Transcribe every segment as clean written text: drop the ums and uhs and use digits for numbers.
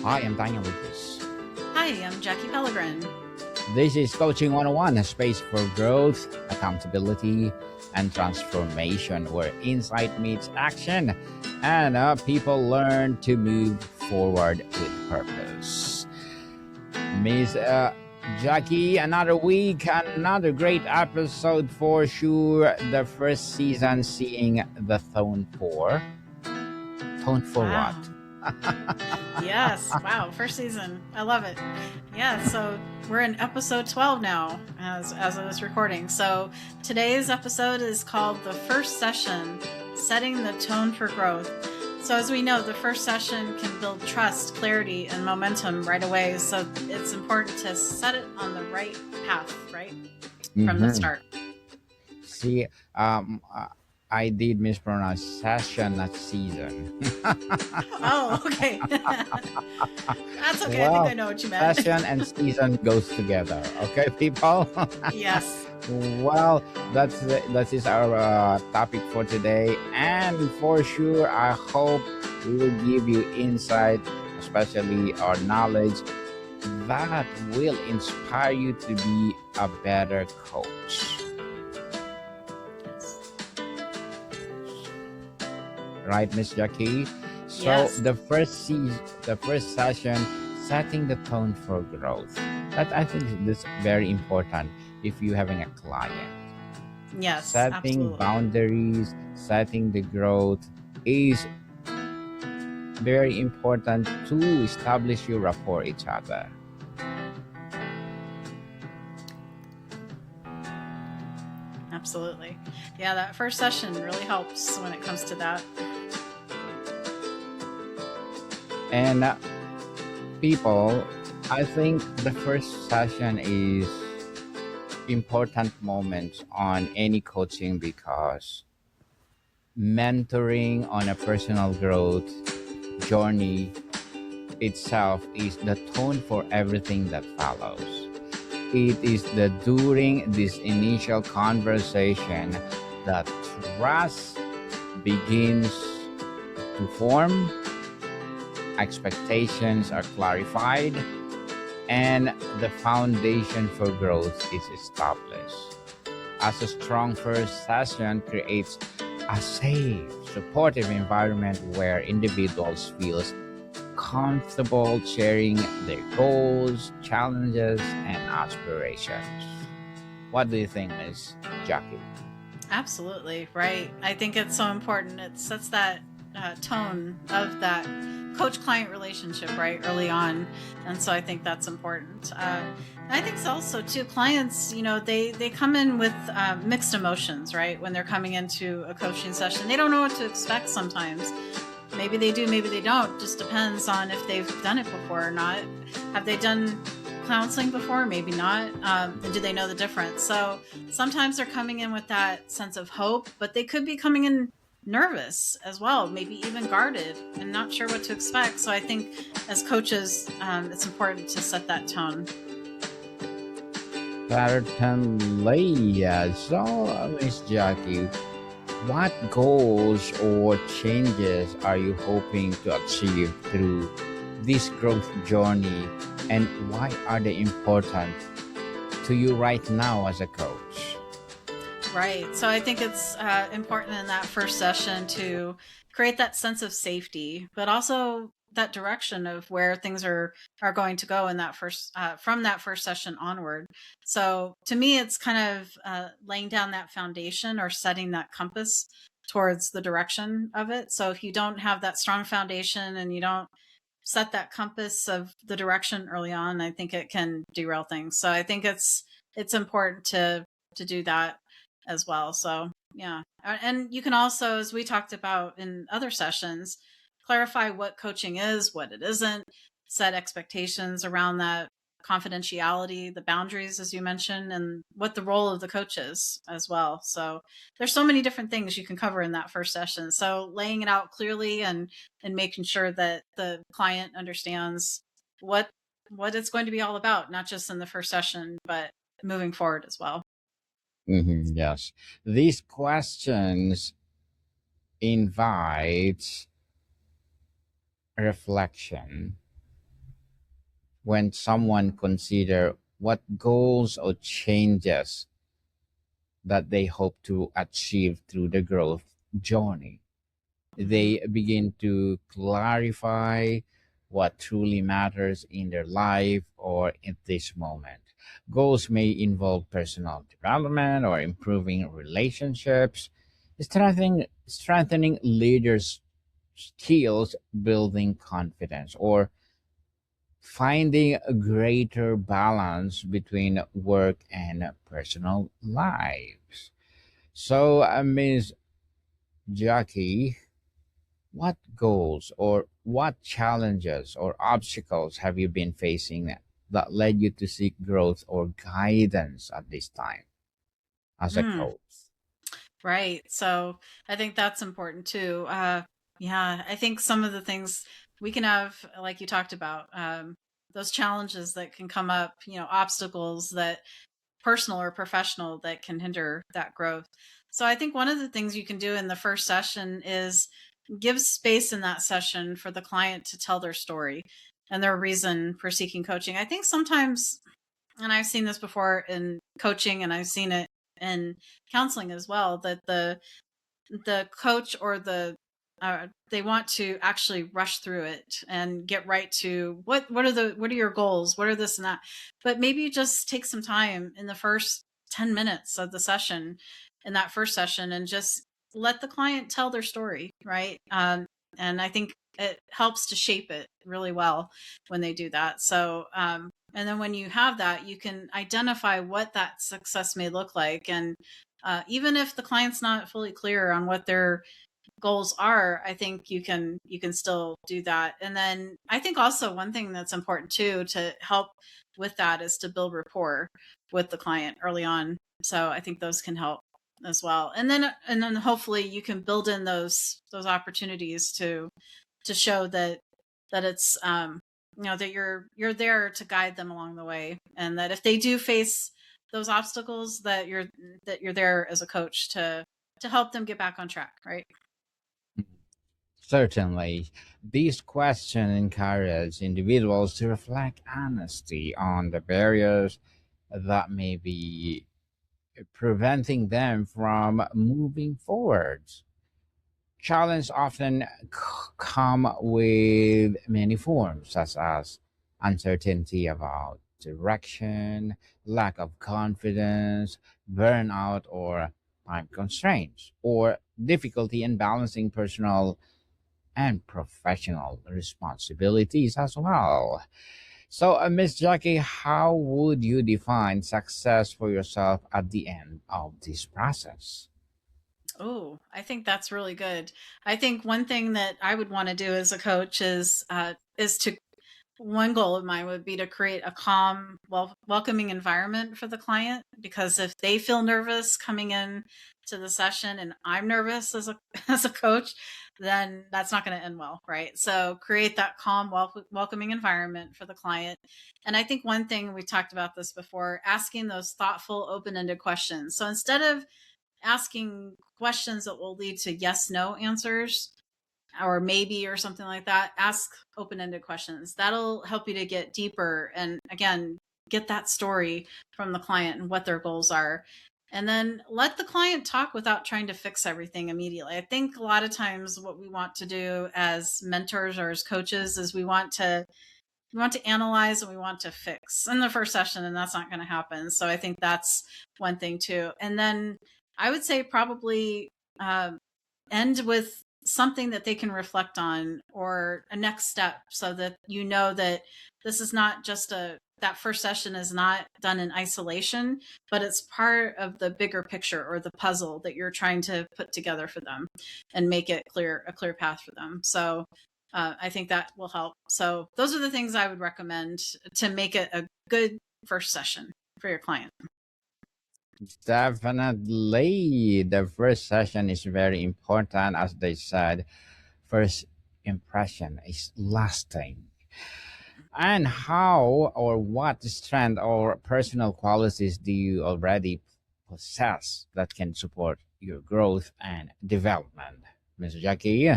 Hi, I'm Daniel Lucas. Hi, I'm Jackie Pellegrin. This is Coaching 101, a space for growth, accountability, and transformation where insight meets action and people learn to move forward with purpose. Miss Jackie, another week, another great episode for sure. The first season seeing the tone for. Tone for what? Wow. Yes. Wow. First season. I love it. Yeah. So we're in episode 12 now as of this recording. So today's episode is called The First Session, Setting the Tone for Growth. So as we know, the first session can build trust, clarity, and momentum right away. So it's important to set it on the right path, right? From the start. See, I did mispronounce session, not season. Oh, okay. That's okay. I think I Well, know what you meant. session and season goes together. Okay, people. Yes. Well, that is our topic for today, and for sure, I hope we will give you insight, especially our knowledge that will inspire you to be a better coach. Right, Miss Jackie? So Yes. the first session, setting the tone for growth. That I think is very important if you're having a client. Yes. Setting Absolutely. boundaries, setting the growth is very important to establish your rapport each other. Absolutely. Yeah, that first session really helps when it comes to that. And people, I think the first session is important moment on any coaching because mentoring on a personal growth journey itself is the tone for everything that follows. It is the during this initial conversation that trust begins to form, expectations are clarified, and the foundation for growth is established. As a strong first session creates a safe, supportive environment where individuals feel comfortable sharing their goals, challenges, and aspirations. What do you think, Miss Jackie? Absolutely. Right. I think it's so important. It sets that tone of that coach client relationship right early on. And so I think that's important. And I think it's also too clients, they come in with mixed emotions, right? When they're coming into a coaching session, they don't know what to expect sometimes. Maybe they do, maybe they don't. Just depends on if they've done it before or not. Have they done counseling before? Maybe not. And do they know the difference? So sometimes they're coming in with that sense of hope, but they could be coming in nervous as well, maybe even guarded and not sure what to expect. So I think as coaches, it's important to set that tone. Certainly, yeah. So, Miss Jackie, what goals or changes are you hoping to achieve through this growth journey, and why are they important to you right now as a coach? Right. So I think it's important in that first session to create that sense of safety, but also that direction of where things are going to go in that first from that first session onward. So to me, it's kind of laying down that foundation or setting that compass towards the direction of it. So if you don't have that strong foundation and you don't set that compass of the direction early on, I think it can derail things. So I think it's important to do that as well. So yeah. And you can also, as we talked about in other sessions, clarify what coaching is, what it isn't, set expectations around that confidentiality, the boundaries, as you mentioned, and what the role of the coach is as well. So there's so many different things you can cover in that first session. So laying it out clearly and making sure that the client understands what it's going to be all about, not just in the first session, but moving forward as well. Yes. These questions invite reflection. when someone consider what goals or changes that they hope to achieve through the growth journey. Hmm. They begin to clarify what truly matters in their life or in this moment. Goals may involve personal development or improving relationships, strengthening leaders' skills, building confidence, or finding a greater balance between work and personal lives. So, Ms. Jackie, what goals or what challenges or obstacles have you been facing that led you to seek growth or guidance at this time as a Mm, coach? right. So I think that's important too. Yeah, I think some of the things we can have, like you talked about, those challenges that can come up, obstacles that personal or professional that can hinder that growth. So I think one of the things you can do in the first session is give space in that session for the client to tell their story and their reason for seeking coaching. I think sometimes, and I've seen this before in coaching and I've seen it in counseling as well, that the coach or they want to actually rush through it and get right to what are your goals, what are this and that, but maybe you just take some time in the first 10 minutes of the session, in that first session, and just let the client tell their story, right? And I think it helps to shape it really well when they do that. So and then when you have that, you can identify what that success may look like. And even if the client's not fully clear on what their goals are, I think you can still do that. And then I think also one thing that's important too to help with that is to build rapport with the client early on. So I think those can help as well. And then hopefully you can build in those opportunities to show that it's that you're there to guide them along the way, and that if they do face those obstacles, that you're there as a coach to help them get back on track, right? Certainly, these questions encourage individuals to reflect honestly on the barriers that may be preventing them from moving forward. Challenges often come with many forms, such as uncertainty about direction, lack of confidence, burnout, or time constraints, or difficulty in balancing personal and professional responsibilities as well. So, Miss Jackie, how would you define success for yourself at the end of this process? Oh, I think that's really good. I think one thing that I would want to do as a coach is to one goal of mine would be to create a calm, welcoming environment for the client. Because if they feel nervous coming in to the session, and I'm nervous as a as a coach, then that's not going to end well, right? So create that calm, welcoming environment for the client. And I think one thing, we talked about this before, asking those thoughtful, open-ended questions. So instead of asking questions that will lead to yes no answers or maybe or something like that, ask open-ended questions. That'll help you to get deeper and, again, get that story from the client and what their goals are. And then let the client talk without trying to fix everything immediately. I think a lot of times what we want to do as mentors or as coaches is we want to analyze and we want to fix in the first session, and that's not going to happen. So I think that's one thing too. And then I would say probably uh, end with something that they can reflect on, or a next step, so that you know that this is not just that first session is not done in isolation, but it's part of the bigger picture or the puzzle that you're trying to put together for them and make it a clear path for them. So I think that will help. So those are the things I would recommend to make it a good first session for your client. Definitely. The first session is very important. As they said, first impression is lasting. And how or what strength or personal qualities do you already possess that can support your growth and development? Mr. Jackie?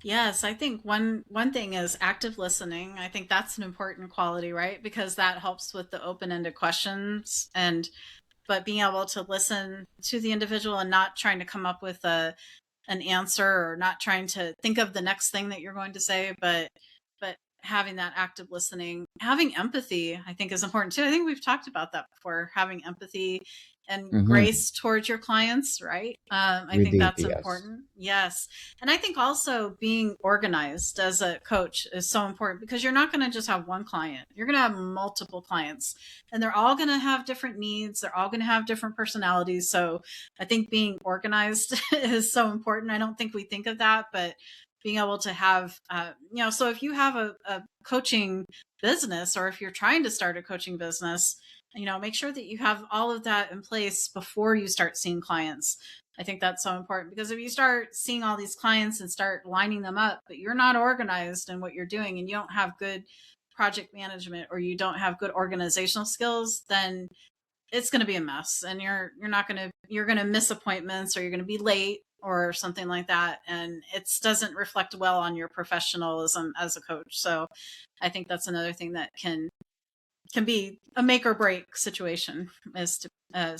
Yes, I think one thing is active listening. I think that's an important quality, right? Because that helps with the open-ended questions, and but being able to listen to the individual and not trying to come up with a an answer, or not trying to think of the next thing that you're going to say, but having that active listening, having empathy, I think is important too. I think we've talked about that before, having empathy and Mm-hmm. grace towards your clients, right? I We think did, that's yes. important. Yes. And I think also being organized as a coach is so important, because you're not going to just have one client. You're going to have multiple clients, and they're all going to have different needs. They're all going to have different personalities. So I think being organized is so important. I don't think we think of that, but being able to have, so if you have a coaching business, or if you're trying to start a coaching business, make sure that you have all of that in place before you start seeing clients. I think that's so important, because if you start seeing all these clients and start lining them up, but you're not organized in what you're doing, and you don't have good project management, or you don't have good organizational skills, then it's going to be a mess, and you're not going to you're going to miss appointments, or you're going to be late or something like that, and it doesn't reflect well on your professionalism as a coach. So I think that's another thing that can be a make or break situation, is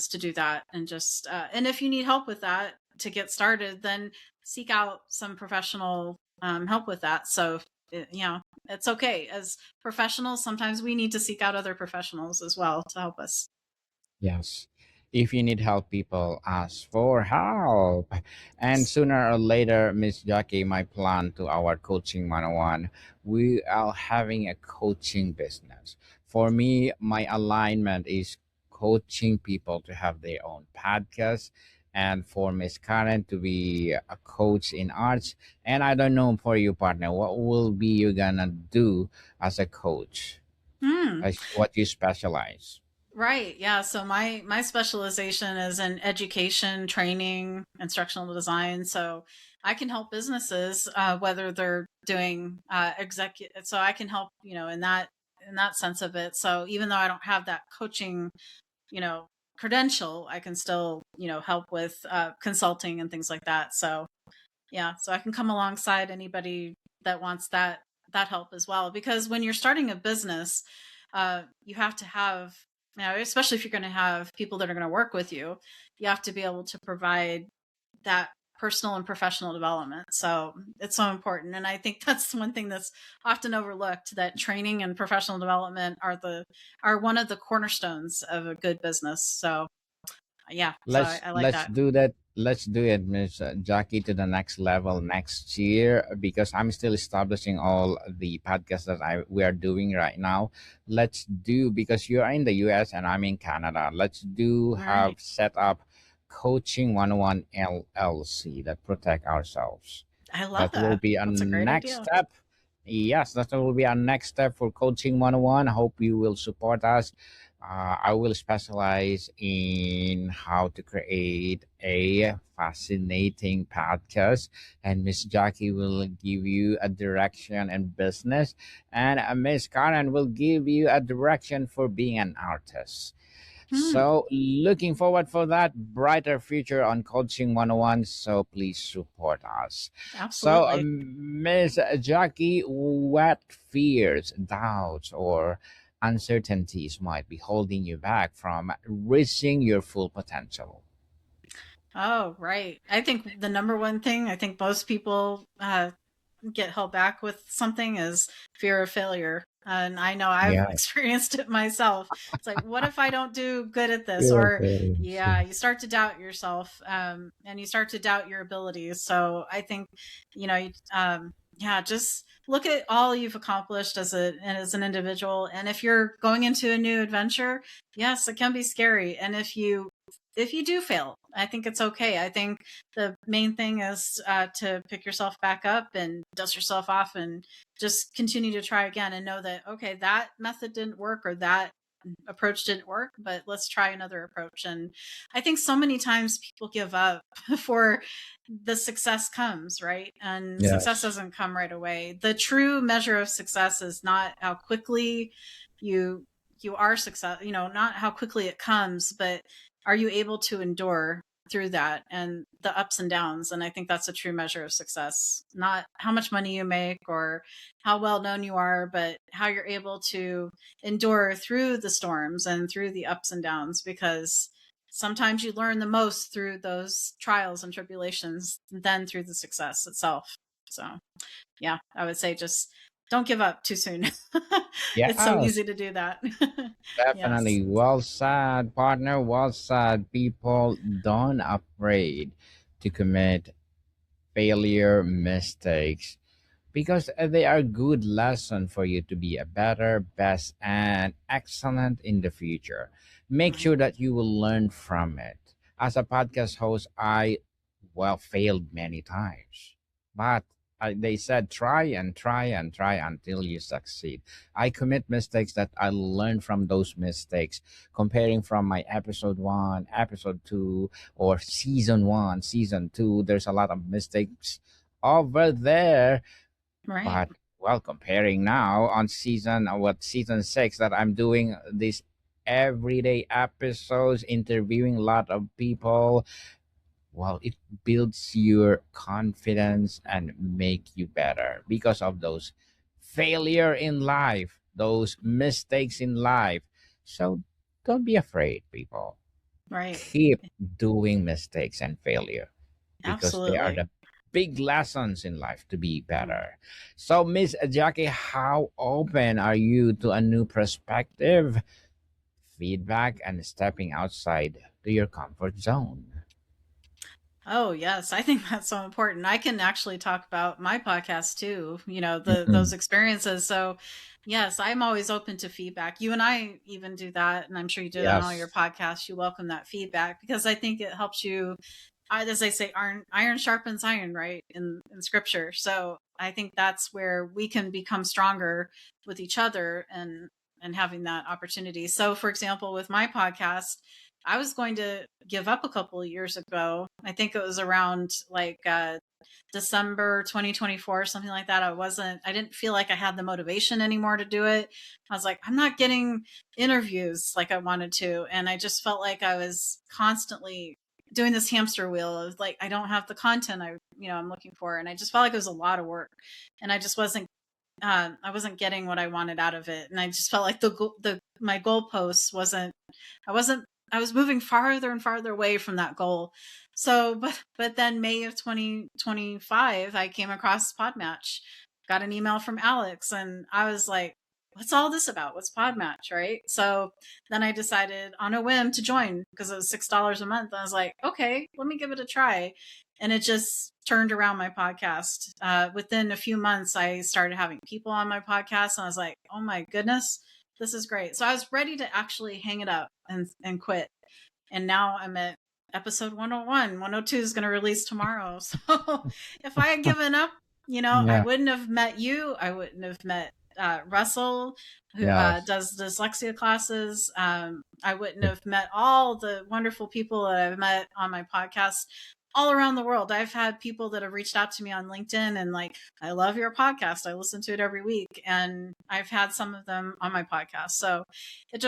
to do that. And just and if you need help with that to get started, then seek out some professional help with that. So it's okay. As professionals, sometimes we need to seek out other professionals as well to help us. Yes. If you need help, people ask for help. And Yes. sooner or later, Miss Jackie, my plan to our coaching 101, we are having a coaching business. For me, my alignment is coaching people to have their own podcast, and for Miss Karen to be a coach in arts. And I don't know for you, partner, what will be you gonna do as a coach? Hmm. What you specialize? Right. Yeah. So my specialization is in education, training, instructional design. So I can help businesses, whether they're doing executive. So I can help, in that sense of it. So even though I don't have that coaching, you know, credential, I can still, help with consulting and things like that. So yeah, so I can come alongside anybody that wants that help as well. Because when you're starting a business, you have to have, especially if you're going to have people that are going to work with you, you have to be able to provide that personal and professional development. So it's so important, and I think that's one thing that's often overlooked. That training and professional development are one of the cornerstones of a good business. So yeah, so I like Let's that. do that. Let's do it, Miss Jackie, to the next level next year, because I'm still establishing all the podcasts that I we are doing right now. Let's do, because you are in the US and I'm in Canada. Let's do All have right, set up coaching 101 LLC that protect ourselves. I love That will that. be a That's a great next idea. step. Yes, that will be our next step for Coaching 101. I hope you will support us. I will specialize in how to create a fascinating podcast, and Miss Jackie will give you a direction in business, and Miss Karen will give you a direction for being an artist. Hmm. So, looking forward for that brighter future on Coaching 101. So, please support us. So, Absolutely. Miss Jackie, what fears, doubts, or uncertainties might be holding you back from reaching your full potential? Oh, right. I think the number one thing I think most people get held back with something is fear of failure. And I know I've Yeah, experienced it myself. It's like, what if I don't do good at this? fear of Or, failures. yeah, you start to doubt yourself, and you start to doubt your abilities. So I think, yeah, just look at all you've accomplished as an individual. And if you're going into a new adventure, yes, it can be scary. And if you do fail, I think it's okay. I think the main thing is to pick yourself back up and dust yourself off, and just continue to try again, and know that, okay, that method didn't work, or that approach didn't work, but let's try another approach. And I think so many times people give up before the success comes, right? And success Yes. doesn't come right away. The true measure of success is not how quickly you you are success, not how quickly it comes, but are you able to endure? through that and the ups and downs. And I think that's a true measure of success, not how much money you make or how well known you are, but how you're able to endure through the storms and through the ups and downs, because sometimes you learn the most through those trials and tribulations than through the success itself. So yeah, I would say just don't give up too soon. It's so Yes, easy to do that. Yes. definitely. Well said, partner. Well said. People don't afraid to commit failure mistakes because they are good lesson for you to be a better, best, and excellent in the future. Make Right. sure that you will learn from it. As a podcast host, I failed many times, but they said try and try and try until you succeed. I commit mistakes that I learn from those mistakes. Comparing from my episode one, episode two, or season one, season two, there's a lot of mistakes over there, Right. but comparing now on season six that I'm doing these everyday episodes, interviewing a lot of people. Well, it builds your confidence and make you better because of those failure in life, those mistakes in life. So don't be afraid, people. Right. Keep doing mistakes and failure because they are Absolutely. the big lessons in life to be Mm. better. So, Miss Jackie, how open are you to a new perspective, feedback, and stepping outside to your comfort zone? Oh, yes. I think that's so important. I can actually talk about my podcast too, the those Mm-mm. experiences. So, yes, I'm always open to feedback. You and I even do that, and I'm sure you do that on all your Yes, podcasts. You welcome that feedback because I think it helps you, as I say, iron sharpens iron, right? In scripture. So I think that's where we can become stronger with each other and having that opportunity. So, for example, with my podcast, I was going to give up a couple of years ago. I think it was around like December 2024, something like that. I didn't feel like I had the motivation anymore to do it. I was like, I'm not getting interviews like I wanted to. And I just felt like I was constantly doing this hamster wheel of like, I don't have the content I'm looking for. And I just felt like it was a lot of work. And I wasn't getting what I wanted out of it. And I just felt like my goalposts wasn't I wasn't I was moving farther and farther away from that goal. So, but then May of 2025, I came across Podmatch, got an email from Alex, and I was like, what's all this about? What's Podmatch, right? So then I decided on a whim to join because it was $6 a month. I was like, okay, let me give it a try. And it just turned around my podcast. Within a few months, I started having people on my podcast, and I was like, oh my goodness, this is great. So I was ready to actually hang it up and quit. And now I'm at episode 101. 102 is going to release tomorrow. So if I had given up, I yeah, wouldn't have met you. I wouldn't have met Russell, who yes, does dyslexia classes. I wouldn't have met all the wonderful people that I've met on my podcast all around the world. I've had people that have reached out to me on LinkedIn and like, I love your podcast. I listen to it every week. And I've had some of them on my podcast. So it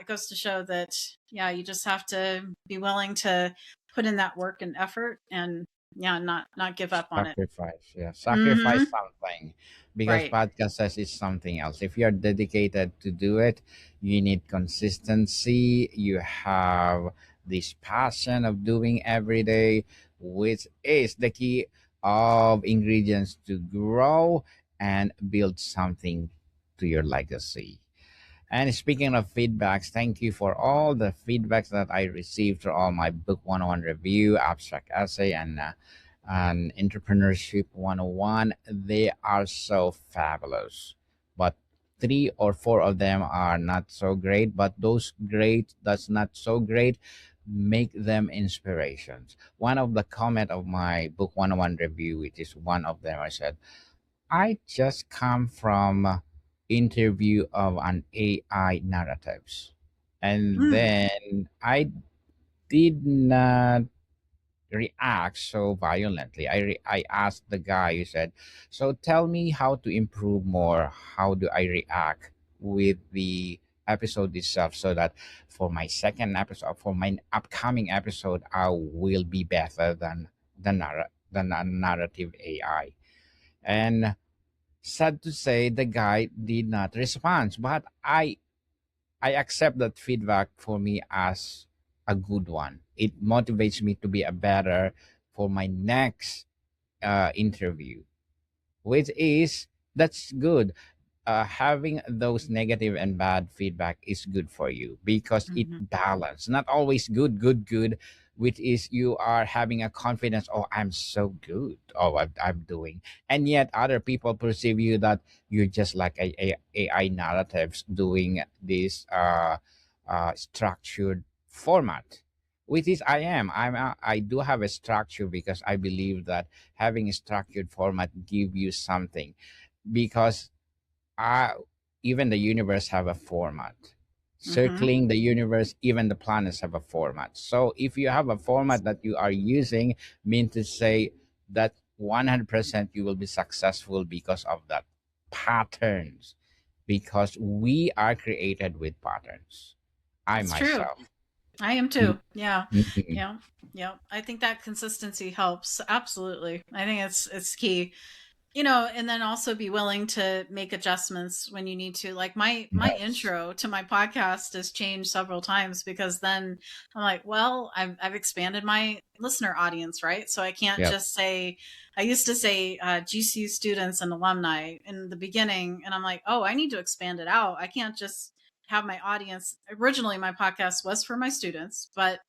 goes to show that, yeah, you just have to be willing to put in that work and effort and, yeah, not give up on it. sacrifice. Yeah, sacrifice Hmm. something because Right. podcast says it's something else. If you're dedicated to do it, you need consistency. You have this passion of doing every day, which is the key of ingredients to grow and build something to your legacy. And speaking of feedbacks, thank you for all the feedbacks that I received for all my book 101 review, abstract essay, and entrepreneurship 101. They are so fabulous. But three or four of them are not so great, but those great that's not so great make them inspirations. One of the comment of my book 101 review, which is one of them, I said, I just come from interview of an AI narratives. And Mm. then I did not react so violently. I asked the guy who said, "So tell me how to improve more. How do I react with the episode itself, so that for my second episode, for my upcoming episode, I will be better than the narrative AI. And sad to say, the guy did not respond, but I accept that feedback for me as a good one. It motivates me to be a better for my next interview, which is that's good. Having those negative and bad feedback is good for you because it Hmm. balance. Not always good, which is you are having a confidence. Oh, I'm so good. Oh, I'm doing, and yet other people perceive you that you're just like AI narratives doing this structured format. Which is I am. I do have a structure because I believe that having a structured format give you something because uh, even the universe have a format. Hmm. Circling the universe, even the planets have a format. So if you have a format that you are using, mean to say that 100% you will be successful because of that patterns, because we are created with patterns. I That's true. myself. I am Mhm. too. Yeah. Mhm. Yeah. Yeah. I think that consistency helps. Absolutely. I think it's key. And then also be willing to make adjustments when you need to. Like my Yes. intro to my podcast has changed several times because then I'm like, well, I've expanded my listener audience, right? So I can't Yep. just say. I used to say GCU students and alumni in the beginning, and I'm like, oh, I need to expand it out. I can't just have my audience. Originally, my podcast was for my students, but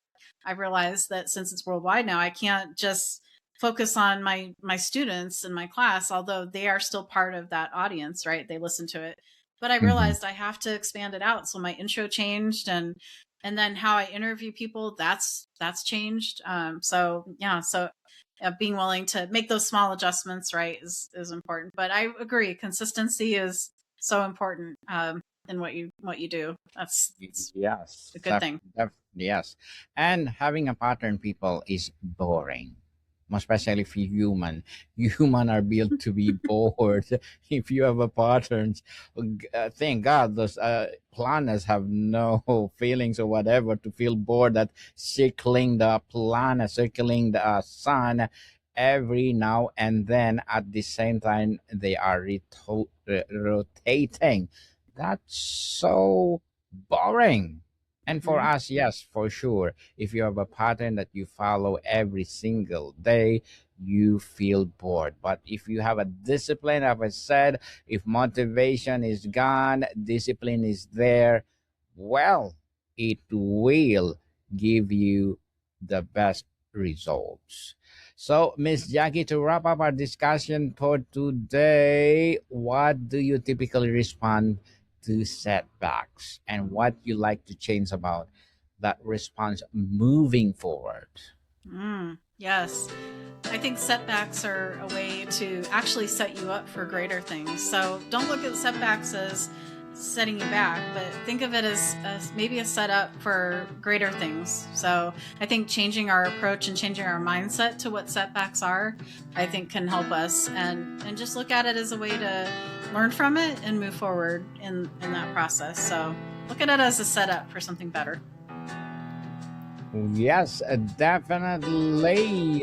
I realized that since it's worldwide now, I can't just focus on my students in my class, although they are still part of that audience, right? They listen to it. But I Hmm. realized I have to expand it out. So my intro changed, and then how I interview people, that's changed. So yeah, so being willing to make those small adjustments, right, is important. But I agree, consistency is so important in what you do. That's Yes, a good thing. yes. And having a pattern, people, is boring. Most especially if you human. Human are built to be bored. If you have a patterns, thank God those planets have no feelings or whatever to feel bored that circling the planet, circling the sun every now and then at the same time they are rotating. That's so boring. And for Hmm. us, yes, for sure. If you have a pattern that you follow every single day, you feel bored. But if you have a discipline, as I said, if motivation is gone, discipline is there, well, it will give you the best results. So, Miss Jackie, to wrap up our discussion for today, what do you typically respond to setbacks and what you like to change about that response moving forward? Yes. I think setbacks are a way to actually set you up for greater things. So don't look at setbacks as setting you back, but think of it as maybe a setup for greater things. So I think changing our approach and changing our mindset to what setbacks are, I think can help us and just look at it as a way to learn from it and move forward in that process. So look at it as a setup for something better. Yes, definitely.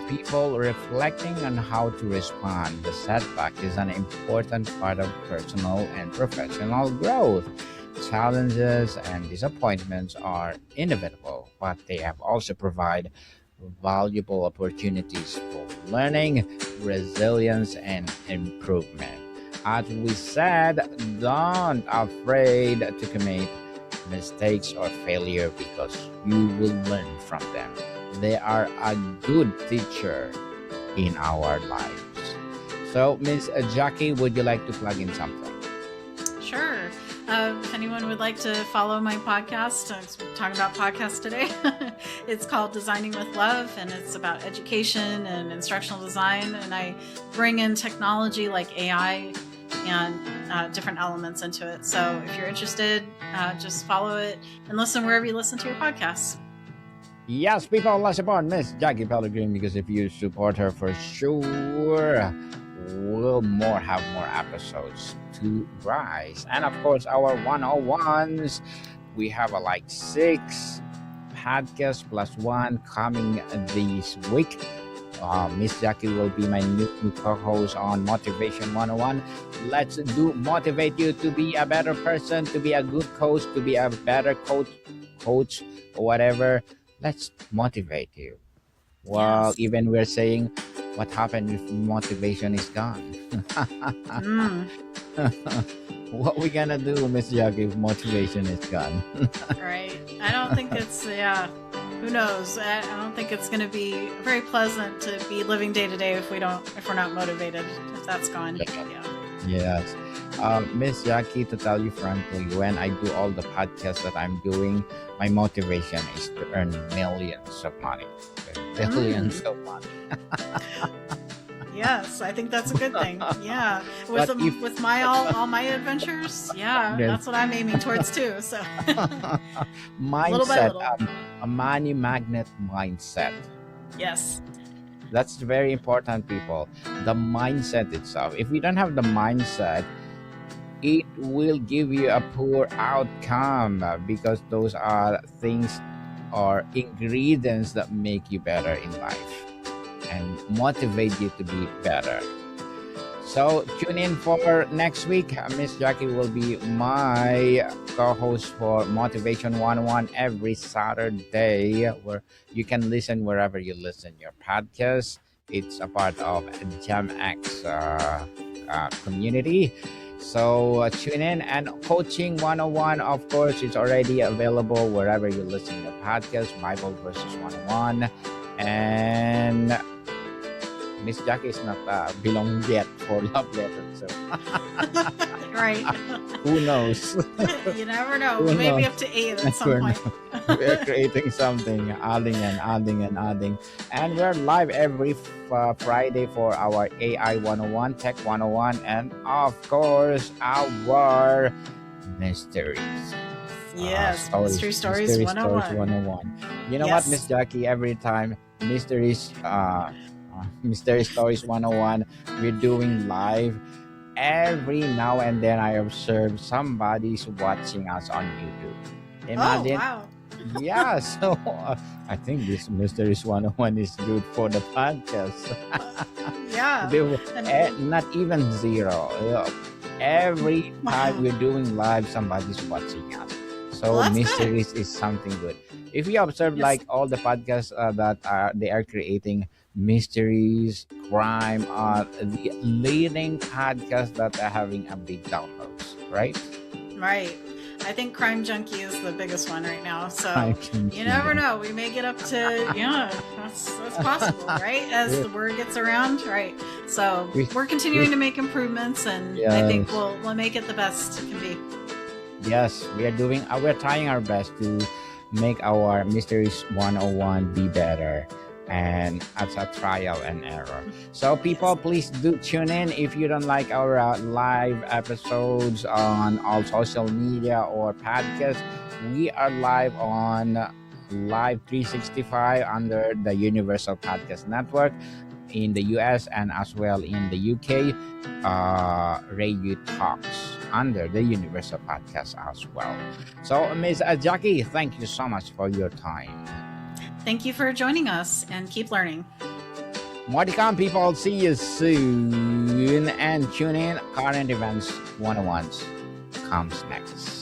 People reflecting on how to respond to setback is an important part of personal and professional growth. Challenges and disappointments are inevitable, but they have also provide valuable opportunities for learning, resilience, and improvement. As we said, don't afraid to commit mistakes or failure because you will learn from them. They are a good teacher in our lives. So, Miss Jackie, would you like to plug in something? Sure. If anyone would like to follow my podcast, we're talking about podcasts today. It's called Designing with Love, and it's about education and instructional design. And I bring in technology like AI and different elements into it. So if you're interested, just follow it and listen wherever you listen to your podcasts. Yes, people, let's support Miss Jackie Pellegrin because if you support her for sure, we'll have more episodes to rise. And of course, our 101s, we have like 6 podcasts plus 1 coming this week. Miss Jackie will be my new co-host on Motivation 101. Let's do motivate you to be a better person, to be a good coach, to be a better coach or whatever. Let's motivate you. Well, Yes. even we're saying, what happened if motivation is gone? Mm, What we gonna do, Miss Jackie, if motivation is gone? right. I don't think it's, yeah. Who knows? I don't think it's going to be very pleasant to be living day to day if we're not motivated. If that's gone, yeah. Yes. Miss Jackie, to tell you frankly, when I do all the podcasts that I'm doing, my motivation is to earn millions of money. Billions of money. Yes, I think that's a good thing. Yeah, with But if with my all my adventures, yeah, Yes. that's what I'm aiming towards too. So little by mindset, little. a money magnet mindset. Yes. That's very important, people. The mindset itself. If we don't have the mindset, it will give you a poor outcome because those are things or ingredients that make you better in life and motivate you to be better. So tune in for next week. Miss Jackie will be my co-host for Motivation 101 every Saturday, where you can listen wherever you listen your podcast. It's a part of GemX community. So tune in, and Coaching 101, of course, it's already available wherever you listen to podcast, Bible versus 101. And Miss Jackie is not belong yet for love letter, so Right. who knows? You never know. Who We may be knows? up to 8 at some We're, point. we're creating something, adding and adding and adding. And we're live every Friday for our AI 101, Tech 101, and of course, our mysteries. Yes, Mystery Stories Mystery 101. Stories 101. You know what, Yes. Miss Jackie? Every time Mystery Stories 101, we're doing live. Every now and then, I observe somebody's watching us on YouTube. Oh, Imagine, wow. yeah. So I think this Mysteries 101 is good for the podcast. Yeah. Not even 0. Every Wow. time we're doing live, somebody's watching us. So Well, that's good. mysteries is something good. If you observe Yes. like all the podcasts that they are creating, mysteries, crime are the leading podcasts that are having a big downloads, right? Right. I think Crime Junkie is the biggest one right now. So I can you see never that. know. We may get up to, yeah, that's possible, right? As Yeah. the word gets around, right? So We- we're continuing we- to make improvements, and I think Yes. we'll make it the best it can be. Yes, we are doing. We're trying our best to make our Mysteries 101 be better, and it's a trial and error. So, people, please do tune in. If you don't like our live episodes on all social media or podcasts, we are live on Live 365 under the Universal Podcast Network in the US and as well in the UK. Radio Talks under the Universal Podcast as well. So, Ms. Jackie, thank you so much for your time. Thank you for joining us, and keep learning. More to come, people. See you soon. And tune in. Current Events 101 comes next.